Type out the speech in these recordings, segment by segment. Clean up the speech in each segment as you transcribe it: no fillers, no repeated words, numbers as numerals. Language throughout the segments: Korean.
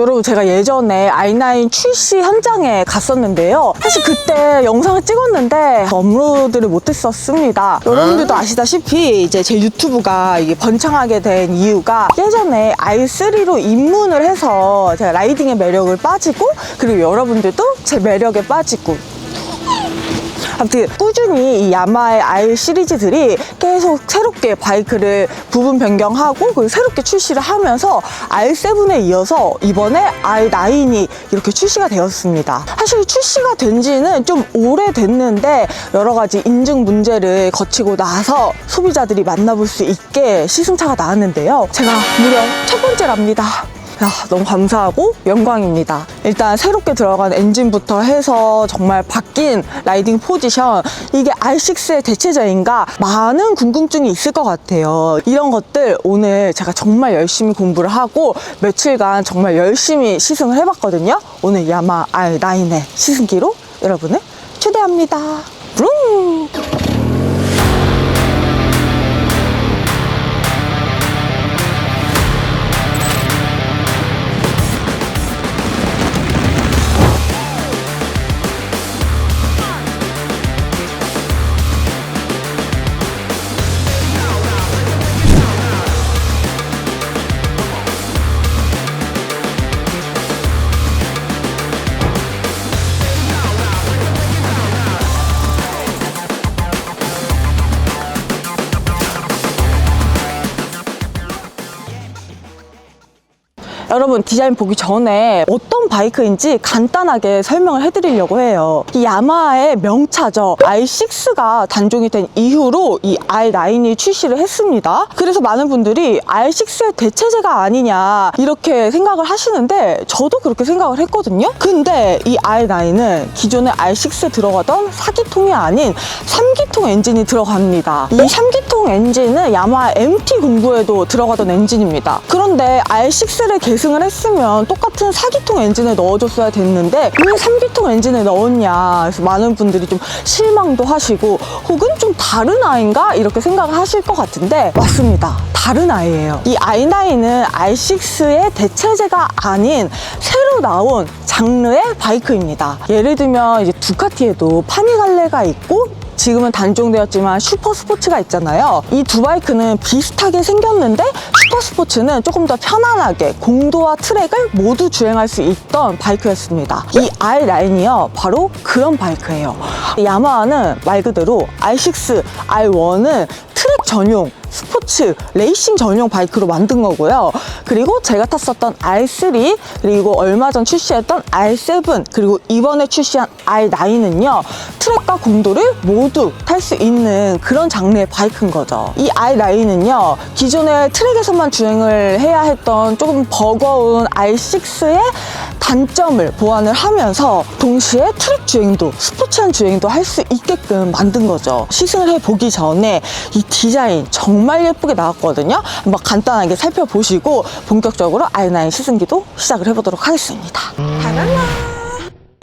여러분, 제가 예전에 i9 출시 현장에 갔었는데요. 사실 그때 영상을 찍었는데 업로드를 못했었습니다. 여러분들도 아시다시피 이제 제 유튜브가 이게 번창하게 된 이유가 예전에 i3로 입문을 해서 제가 라이딩의 매력을 빠지고, 그리고 여러분들도 제 매력에 빠지고, 아무튼 꾸준히 이 야마의 R 시리즈들이 계속 새롭게 바이크를 부분 변경하고 그리고 새롭게 출시를 하면서 R7에 이어서 이번에 R9이 이렇게 출시가 되었습니다. 사실 출시가 된 지는 좀 오래됐는데 여러 가지 인증 문제를 거치고 나서 소비자들이 만나볼 수 있게 시승차가 나왔는데요. 제가 무려 첫 번째랍니다. 너무 감사하고 영광입니다. 일단 새롭게 들어간 엔진부터 해서 정말 바뀐 라이딩 포지션, 이게 R6의 대체제인가 많은 궁금증이 있을 것 같아요. 이런 것들 오늘 제가 정말 열심히 공부를 하고 며칠간 정말 열심히 시승을 해봤거든요. 오늘 야마 R9의 시승기로 여러분을 초대합니다. 브룽! 여러분, 디자인 보기 전에 어떤 바이크인지 간단하게 설명을 해드리려고 해요. 이 야마하의 명차죠. R6가 단종이 된 이후로 이 R9이 출시를 했습니다. 그래서 많은 분들이 R6의 대체제가 아니냐 이렇게 생각을 하시는데 저도 그렇게 생각을 했거든요. 근데 이 R9은 기존의 R6에 들어가던 4기통이 아닌 3기통 엔진이 들어갑니다. 이 3기통 엔진은 야마하 MT09에도 들어가던 엔진입니다. 그런데 R6를 계승을 했으면 똑같은 4기통 엔진을 넣어줬어야 됐는데 왜 3기통 엔진을 넣었냐, 그래서 많은 분들이 좀 실망도 하시고 혹은 좀 다른 아이인가 이렇게 생각을 하실 것 같은데 맞습니다. 다른 아이예요. 이 i9은 R6의 대체제가 아닌 새로 나온 장르의 바이크입니다. 예를 들면 이제 두카티에도 파니갈레가 있고 지금은 단종되었지만 슈퍼스포츠가 있잖아요. 이 두 바이크는 비슷하게 생겼는데 슈퍼스포츠는 조금 더 편안하게 공도와 트랙을 모두 주행할 수 있던 바이크였습니다. 이 R9이요, 바로 그런 바이크예요. 야마하는 말 그대로 R6, R1은 트랙 전용 스포츠 레이싱 전용 바이크로 만든 거고요. 그리고 제가 탔었던 R3, 그리고 얼마 전 출시했던 R7, 그리고 이번에 출시한 R9은요 트랙과 공도를 모두 탈 수 있는 그런 장르의 바이크인 거죠. 이 R9은요 기존의 트랙에서만 주행을 해야 했던 조금 버거운 R6의 단점을 보완을 하면서 동시에 트랙 주행도 스포츠한 주행도 할 수 있게끔 만든 거죠. 시승을 해보기 전에 이 디자인 정말 예쁘게 나왔거든요. 한번 간단하게 살펴보시고 본격적으로 R9 시승기도 시작을 해보도록 하겠습니다. 바나나!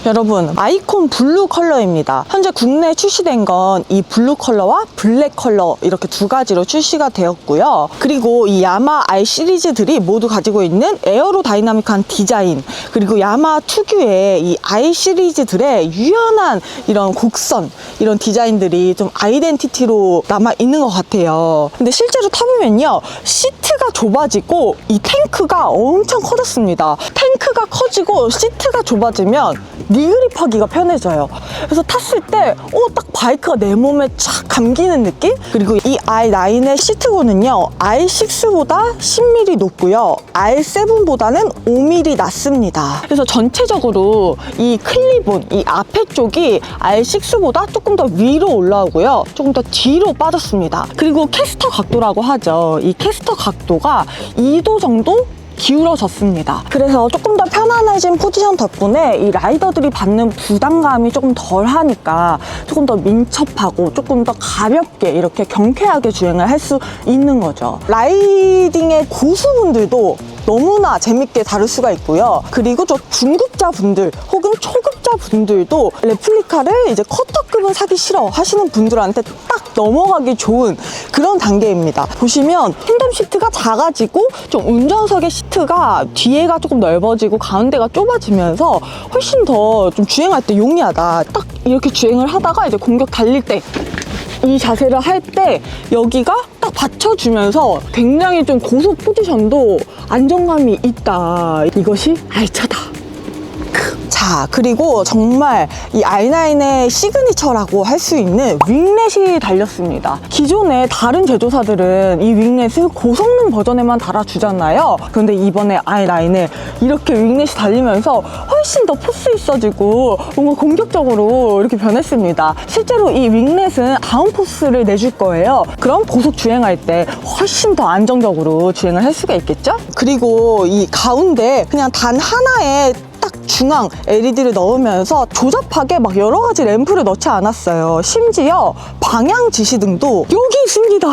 여러분, 아이콘 블루 컬러입니다. 현재 국내에 출시된 건 이 블루 컬러와 블랙 컬러 이렇게 두 가지로 출시가 되었고요. 그리고 이 야마 R 시리즈들이 모두 가지고 있는 에어로 다이나믹한 디자인, 그리고 야마 특유의 이 R 시리즈들의 유연한 이런 곡선, 이런 디자인들이 좀 아이덴티티로 남아 있는 것 같아요. 근데 실제로 타보면요, 시트가 좁아지고 이 탱크가 엄청 커졌습니다. 탱크가 커지고 시트가 좁아지면 리그립하기가 편해져요. 그래서 탔을 때 딱 바이크가 내 몸에 착 감기는 느낌? 그리고 이 R9의 시트고는요 R6보다 10mm 높고요 R7보다는 5mm 낮습니다. 그래서 전체적으로 이 클리본, 이 앞에 쪽이 R6보다 조금 더 위로 올라오고요 조금 더 뒤로 빠졌습니다. 그리고 캐스터 각도라고 하죠. 이 캐스터 각도가 2도 정도 기울어졌습니다. 그래서 조금 더 편안해진 포지션 덕분에 이 라이더들이 받는 부담감이 조금 덜 하니까 조금 더 민첩하고 조금 더 가볍게 이렇게 경쾌하게 주행을 할 수 있는 거죠. 라이딩의 고수분들도 너무나 재밌게 다룰 수가 있고요. 그리고 저 중급자분들 혹은 초급자분들도 레플리카를 이제 커터급은 사기 싫어 하시는 분들한테 딱 넘어가기 좋은 그런 단계입니다. 보시면 텐덤 시트가 작아지고 좀 운전석의 시트가 뒤에가 조금 넓어지고 가운데가 좁아지면서 훨씬 더 좀 주행할 때 용이하다. 딱 이렇게 주행을 하다가 이제 공격 달릴 때 이 자세를 할 때 여기가 딱 받쳐주면서 굉장히 좀 고속 포지션도 안정감이 있다. 이것이 알차다. 자, 그리고 정말 이 R9의 시그니처라고 할 수 있는 윙렛이 달렸습니다. 기존의 다른 제조사들은 이 윙렛을 고성능 버전에만 달아주잖아요. 그런데 이번에 R9에 이렇게 윙렛이 달리면서 훨씬 더 포스 있어지고 뭔가 공격적으로 이렇게 변했습니다. 실제로 이 윙렛은 다운포스를 내줄 거예요. 그럼 고속 주행할 때 훨씬 더 안정적으로 주행을 할 수가 있겠죠? 그리고 이 가운데 그냥 단 하나의 딱 중앙 LED를 넣으면서 조잡하게 막 여러 가지 램프를 넣지 않았어요. 심지어 방향 지시등도 여기 있습니다.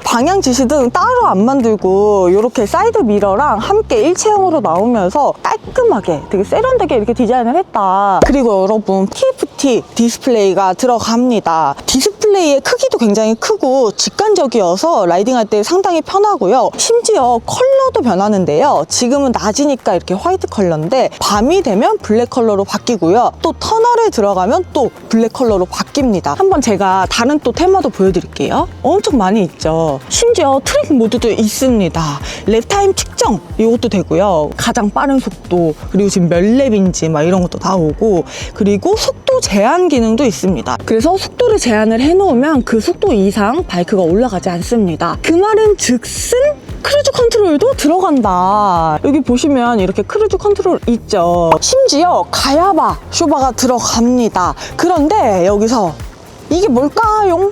방향 지시등 따로 안 만들고 이렇게 사이드 미러랑 함께 일체형으로 나오면서 깔끔하게 되게 세련되게 이렇게 디자인을 했다. 그리고 여러분 TFT 디스플레이가 들어갑니다. 디스플레이의 크기도 굉장히 크고 직관적이어서 라이딩할 때 상당히 편하고요. 심지어 컬러도 변하는데요. 지금은 낮이니까 이렇게 화이트 컬러인데 밤이 되면 블랙 컬러로 바뀌고요. 또 터널에 들어가면 또 블랙 컬러로 바뀝니다. 한번 제가 다른 또 테마도 보여드릴게요. 엄청 많이 있죠. 심지어 트랙 모드도 있습니다. 랩타임 측정 이것도 되고요. 가장 빠른 속도, 그리고 지금 몇 랩인지 막 이런 것도 나오고, 그리고 속도 제한 기능도 있습니다. 그래서 속도를 제한을 해놓으면 그 속도 이상 바이크가 올라가지 않습니다. 그 말은 즉슨 크루즈 컨트롤도 들어간다. 여기 보시면 이렇게 크루즈 컨트롤 있죠. 심지어 가야바 쇼바가 들어갑니다. 그런데 여기서 이게 뭘까요?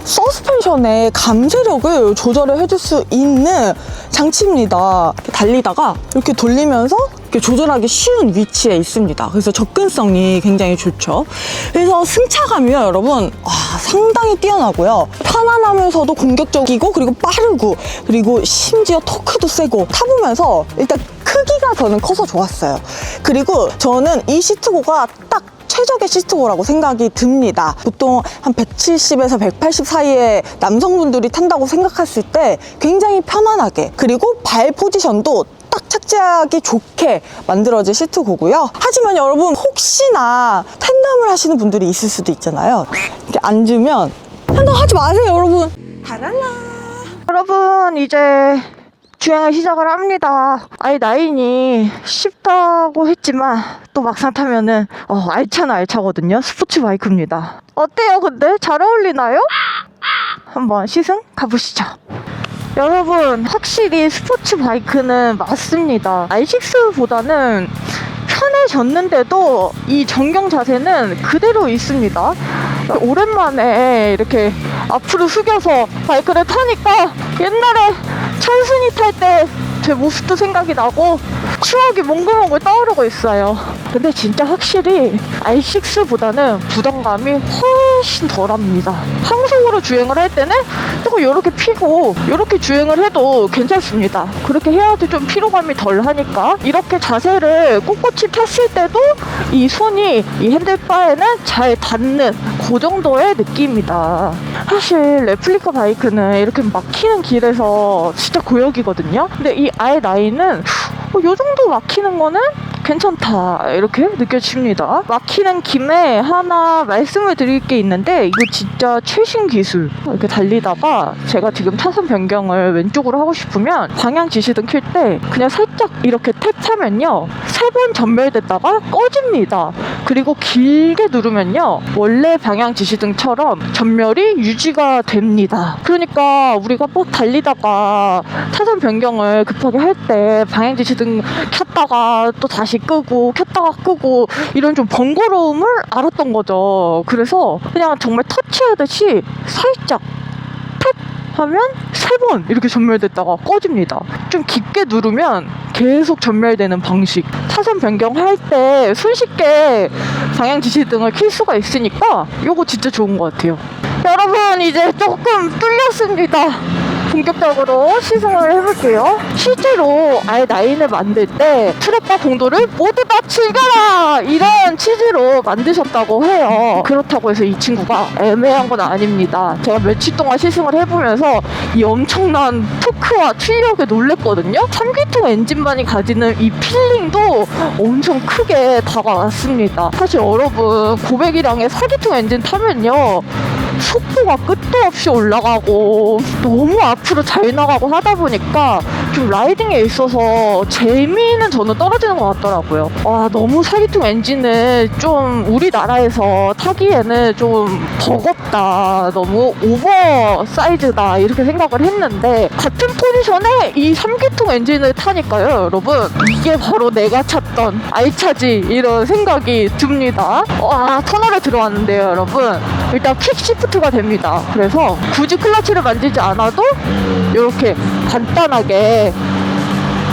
서스펜션의 감쇄력을 조절을 해줄 수 있는 장치입니다. 달리다가 이렇게 돌리면서 이렇게 조절하기 쉬운 위치에 있습니다. 그래서 접근성이 굉장히 좋죠. 그래서 승차감이요, 여러분, 상당히 뛰어나고요. 편안하면서도 공격적이고, 그리고 빠르고, 그리고 심지어 토크도 세고, 타보면서 일단 크기가 저는 커서 좋았어요. 그리고 저는 이 시트고가 딱 최적의 시트고라고 생각이 듭니다. 보통 한 170에서 180 사이의 남성분들이 탄다고 생각했을 때 굉장히 편안하게, 그리고 발 포지션도 딱 착지하기 좋게 만들어진 시트고고요. 하지만 여러분, 혹시나 텐덤을 하시는 분들이 있을 수도 있잖아요. 이렇게 앉으면 텐덤 하지 마세요, 여러분. 바랄라. 여러분, 이제 주행을 시작을 합니다. R9이 쉽다고 했지만 또 막상 타면은 알차는 알차거든요. 스포츠 바이크입니다. 어때요, 근데? 잘 어울리나요? 한번 시승 가보시죠. 여러분, 확실히 스포츠 바이크는 맞습니다. R6보다는 편해졌는데도 이 정경 자세는 그대로 있습니다. 오랜만에 이렇게 앞으로 숙여서 바이크를 타니까 옛날에 철순이 탈 때 제 모습도 생각이 나고 추억이 몽글몽글 떠오르고 있어요. 근데 진짜 확실히 R6보다는 부담감이 훨씬 덜합니다. 항속으로 주행을 할 때는 조금 이렇게 피고 이렇게 주행을 해도 괜찮습니다. 그렇게 해야지 좀 피로감이 덜 하니까. 이렇게 자세를 꼿꼿이 폈을 때도 이 손이 이 핸들바에는 잘 닿는 그 정도의 느낌입니다. 사실 레플리카 바이크는 이렇게 막히는 길에서 진짜 고역이거든요. 근데 이 R9은 요 정도 막히는 거는 괜찮다, 이렇게 느껴집니다. 막히는 김에 하나 말씀을 드릴 게 있는데, 이거 진짜 최신 기술. 이렇게 달리다가 제가 지금 차선 변경을 왼쪽으로 하고 싶으면 방향 지시등 켤 때 그냥 살짝 이렇게 탭하면요 3번 전멸됐다가 꺼집니다. 그리고 길게 누르면요 원래 방향 지시등처럼 전멸이 유지가 됩니다. 그러니까 우리가 뭐 달리다가 차선 변경을 급하게 할 때 방향 지시등 켰다가 또 다시 끄고 켰다가 끄고 이런 좀 번거로움을 알았던 거죠. 그래서 그냥 정말 터치하듯이 살짝 탭 하면 3번 이렇게 전멸됐다가 꺼집니다. 좀 깊게 누르면 계속 전멸되는 방식. 차선 변경할 때 손쉽게 방향 지시등을 켤 수가 있으니까 이거 진짜 좋은 것 같아요. 여러분, 이제 조금 뚫렸습니다. 본격적으로 시승을 해볼게요. 실제로 i9을 만들 때 트랙과 공도를 모두 다 즐겨라! 이런 취지로 만드셨다고 해요. 그렇다고 해서 이 친구가 애매한 건 아닙니다. 제가 며칠 동안 시승을 해보면서 이 엄청난 토크와 출력에 놀랬거든요. 3기통 엔진만이 가지는 이 필링도 엄청 크게 다가왔습니다. 사실 여러분, 고배기량의 4기통 엔진 타면요, 속도가 끝도 없이 올라가고 너무 앞으로 잘 나가고 하다 보니까 좀 라이딩에 있어서 재미는 저는 떨어지는 것 같더라고요. 와, 너무 4기통 엔진을 좀 우리나라에서 타기에는 좀 버겁다, 너무 오버 사이즈다 이렇게 생각을 했는데, 같은 포지션에 이 3기통 엔진을 타니까요, 여러분, 이게 바로 내가 찾던 알차지 이런 생각이 듭니다. 와, 터널에 들어왔는데요, 여러분, 일단 킥시프트가 됩니다. 그래서 굳이 클러치를 만지지 않아도 이렇게 간단하게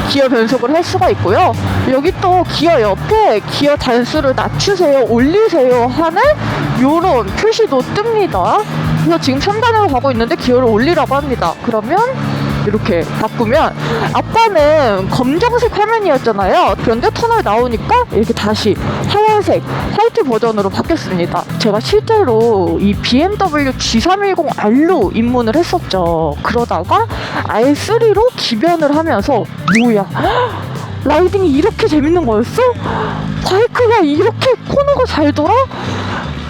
기어 변속을 할 수가 있고요. 여기 또 기어 옆에 기어 단수를 낮추세요, 올리세요 하는 요런 표시도 뜹니다. 그래서 지금 3단으로 가고 있는데 기어를 올리라고 합니다. 그러면 이렇게 바꾸면, 아까는 검정색 화면이었잖아요. 그런데 터널 나오니까 이렇게 다시 하얀색 화이트 버전으로 바뀌었습니다. 제가 실제로 이 BMW G310R로 입문을 했었죠. 그러다가 R3로 기변을 하면서 뭐야, 라이딩이 이렇게 재밌는 거였어? 바이크가 이렇게 코너가 잘 돌아?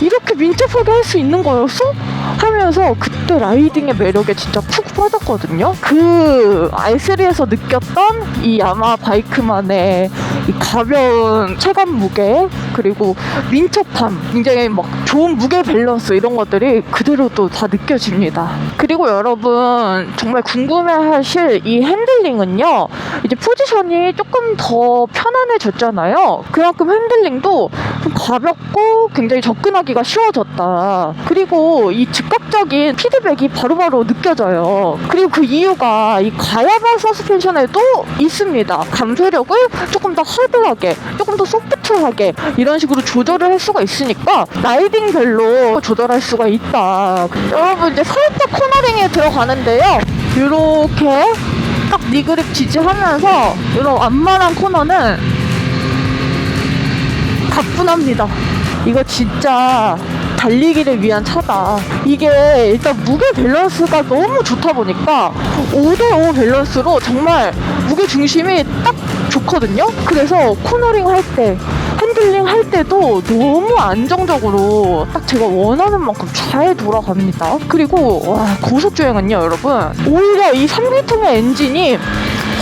이렇게 민첩하게 할 수 있는 거였어? 하면서 그때 라이딩의 매력에 진짜 푹 빠졌거든요. 그 R3에서 느꼈던 이 야마 바이크만의 이 가벼운 체감 무게, 그리고 민첩함, 굉장히 막 좋은 무게 밸런스, 이런 것들이 그대로 또 다 느껴집니다. 그리고 여러분, 정말 궁금해하실 이 핸들링은요, 이제 포지션이 조금 더 편안해졌잖아요. 그만큼 핸들링도 좀 가볍고 굉장히 접근하기가 쉬워졌다. 그리고 이 즉각적인 피드백이 바로바로 느껴져요. 그리고 그 이유가 이 가야바 서스펜션에도 있습니다. 감소력을 조금 더 하드하게, 조금 더 소프트하게 이런 식으로 조절을 할 수가 있으니까 라이딩별로 조절할 수가 있다. 여러분, 이제 살짝 코너링에 들어가는데요, 이렇게 딱 니그립 지지하면서 이런 완만한 코너는 가뿐합니다. 이거 진짜 달리기를 위한 차다. 이게 일단 무게 밸런스가 너무 좋다 보니까 5대5 밸런스로 정말 무게 중심이 딱 좋거든요. 그래서 코너링 할 때, 핸들링 할 때도 너무 안정적으로 딱 제가 원하는 만큼 잘 돌아갑니다. 그리고 와, 고속주행은요, 여러분, 오히려 이 3기통의 엔진이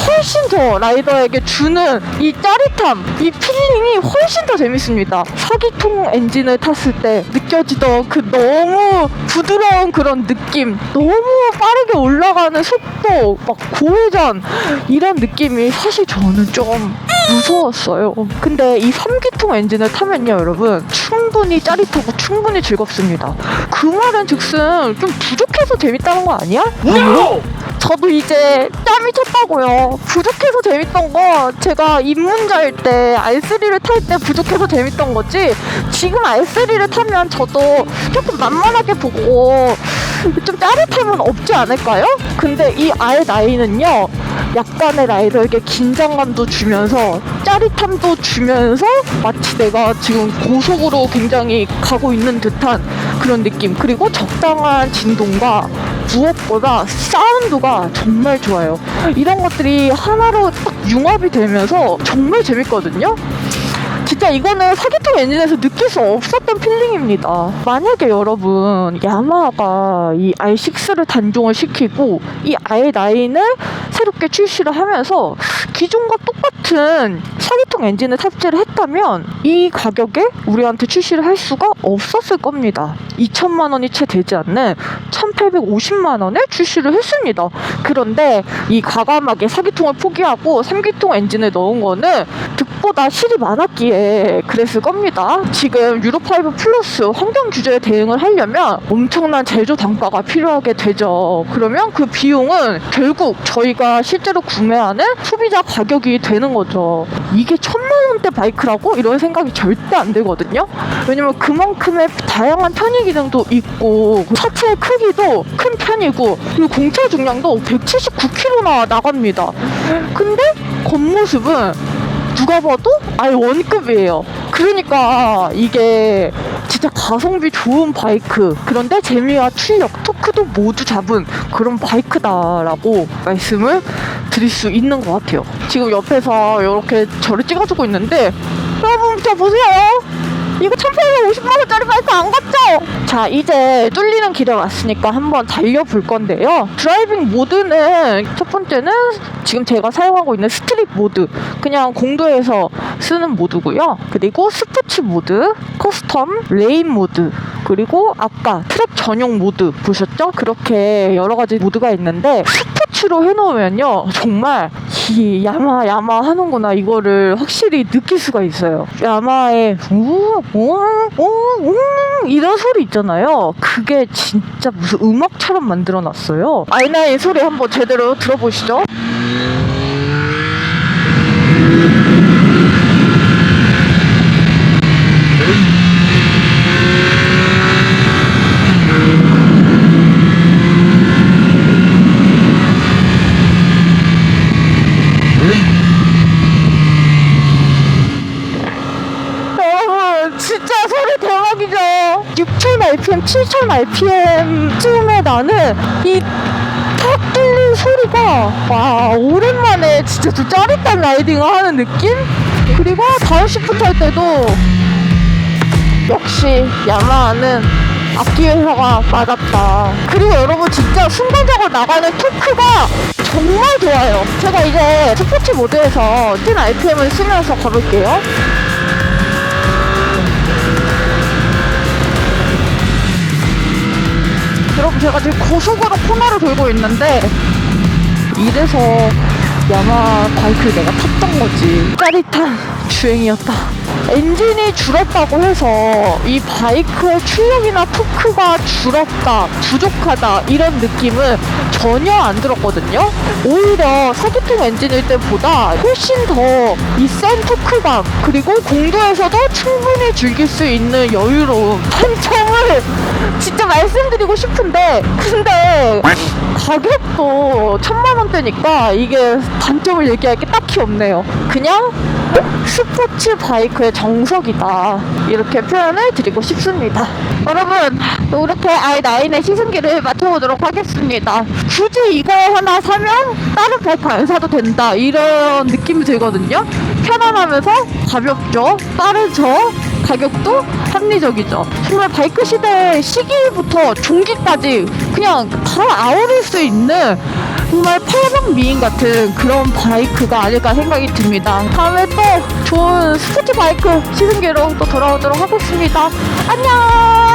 훨씬 더 라이더에게 주는 이 짜릿함, 이 필링이 훨씬 더 재밌습니다. 4기통 엔진을 탔을 때 느껴지던 그 너무 부드러운 그런 느낌, 너무 빠르게 올라가는 속도, 막 고회전, 이런 느낌이 사실 저는 좀 무서웠어요. 근데 이 3기통 엔진을 타면요, 여러분, 충분히 짜릿하고 충분히 즐겁습니다. 그 말은 즉슨 좀 부족해서 재밌다는 거 아니야? No! 저도 이제 짬이 쳤다고요. 부족해서 재밌던 거, 제가 입문자일 때 R3를 탈 때 부족해서 재밌던 거지, 지금 R3를 타면 저도 조금 만만하게 보고 좀 짜릿함은 없지 않을까요? 근데 이 R9은요, 약간의 라이더에게 긴장감도 주면서 짜릿함도 주면서 마치 내가 지금 고속으로 굉장히 가고 있는 듯한 그런 느낌, 그리고 적당한 진동과 무엇보다 사운드가 정말 좋아요. 이런 것들이 하나로 딱 융합이 되면서 정말 재밌거든요. 진짜 이거는 4기통 엔진에서 느낄 수 없었던 필링입니다. 만약에 여러분, 야마하가 이 R6를 단종을 시키고 이 R9을 새롭게 출시를 하면서 기존과 똑같은 4기통 엔진을 탑재를 했다면 이 가격에 우리한테 출시를 할 수가 없었을 겁니다. 2천만 원이 채 되지 않는 1,850만 원에 출시를 했습니다. 그런데 이 과감하게 4기통을 포기하고 3기통 엔진을 넣은 거는 득보다 실이 많았기에 그랬을 겁니다. 지금 유로5 플러스 환경 규제에 대응을 하려면 엄청난 제조 단가가 필요하게 되죠. 그러면 그 비용은 결국 저희가 우리가 실제로 구매하는 소비자 가격이 되는 거죠. 이게 1000만원대 바이크라고? 이런 생각이 절대 안 들거든요. 왜냐면 그만큼의 다양한 편의 기능도 있고 차체 크기도 큰 편이고 그리고 공차 중량도 179kg나 나갑니다. 근데 겉모습은 누가 봐도 아예 원급이에요. 그러니까 이게 진짜 가성비 좋은 바이크, 그런데 재미와 출력, 토크도 모두 잡은 그런 바이크다라고 말씀을 드릴 수 있는 것 같아요. 지금 옆에서 이렇게 저를 찍어주고 있는데 여러분 저 보세요. 이거 1850만원짜리 바이크 안 같죠? 자, 이제 뚫리는 길에 왔으니까 한번 달려볼 건데요. 드라이빙 모드는 첫 번째는 지금 제가 사용하고 있는 스트릿 모드, 그냥 공도에서 쓰는 모드고요. 그리고 스포츠 모드, 커스텀, 레인 모드, 그리고 아까 트랙 전용 모드 보셨죠? 그렇게 여러 가지 모드가 있는데 스포츠로 해놓으면요 정말 이 야마 하는구나 이거를 확실히 느낄 수가 있어요. 야마의 이런 소리 있잖아요. 그게 진짜 무슨 음악처럼 만들어놨어요. i9 소리 한번 제대로 들어보시죠. 진짜 소리 대박이죠. 6000rpm, 7000rpm쯤에 나는 이 탁 뚫린 소리가 와 오랜만에 진짜 좀 짜릿한 라이딩을 하는 느낌? 그리고 다운시프트 할 때도 역시 야마하는 악기 회사가 맞았다. 그리고 여러분 진짜 순간적으로 나가는 토크가 정말 좋아요. 제가 이제 스포츠 모드에서 10rpm을 쓰면서 가볼게요. 여러분 제가 지금 고속으로 코너를 돌고 있는데 이래서 야마 바이크를 내가 탔던 거지. 짜릿한 주행이었다. 엔진이 줄었다고 해서 이 바이크의 출력이나 토크가 줄었다, 부족하다 이런 느낌은 전혀 안 들었거든요. 오히려 4기통 엔진일 때보다 훨씬 더 이 센 토크감, 그리고 공도에서도 충분히 즐길 수 있는 여유로움, 단점을 진짜 말씀드리고 싶은데 근데 가격도 1000만원대니까 이게 단점을 얘기할 게 딱히 없네요. 그냥 스포츠 바이크의 정석이다 이렇게 표현을 드리고 싶습니다. 여러분 이렇게 i9의 시승기를 맞춰보도록 하겠습니다. 굳이 이거 하나 사면 다른 바이크 안 사도 된다 이런 느낌이 들거든요. 편안하면서 가볍죠, 빠르죠, 가격도 합리적이죠. 정말 바이크 시대 시기부터 중기까지 그냥 다 아우를 수 있는 정말 팔방미인 같은 그런 바이크가 아닐까 생각이 듭니다. 다음에 또 좋은 스포츠 바이크 시승기로 또 돌아오도록 하겠습니다. 안녕!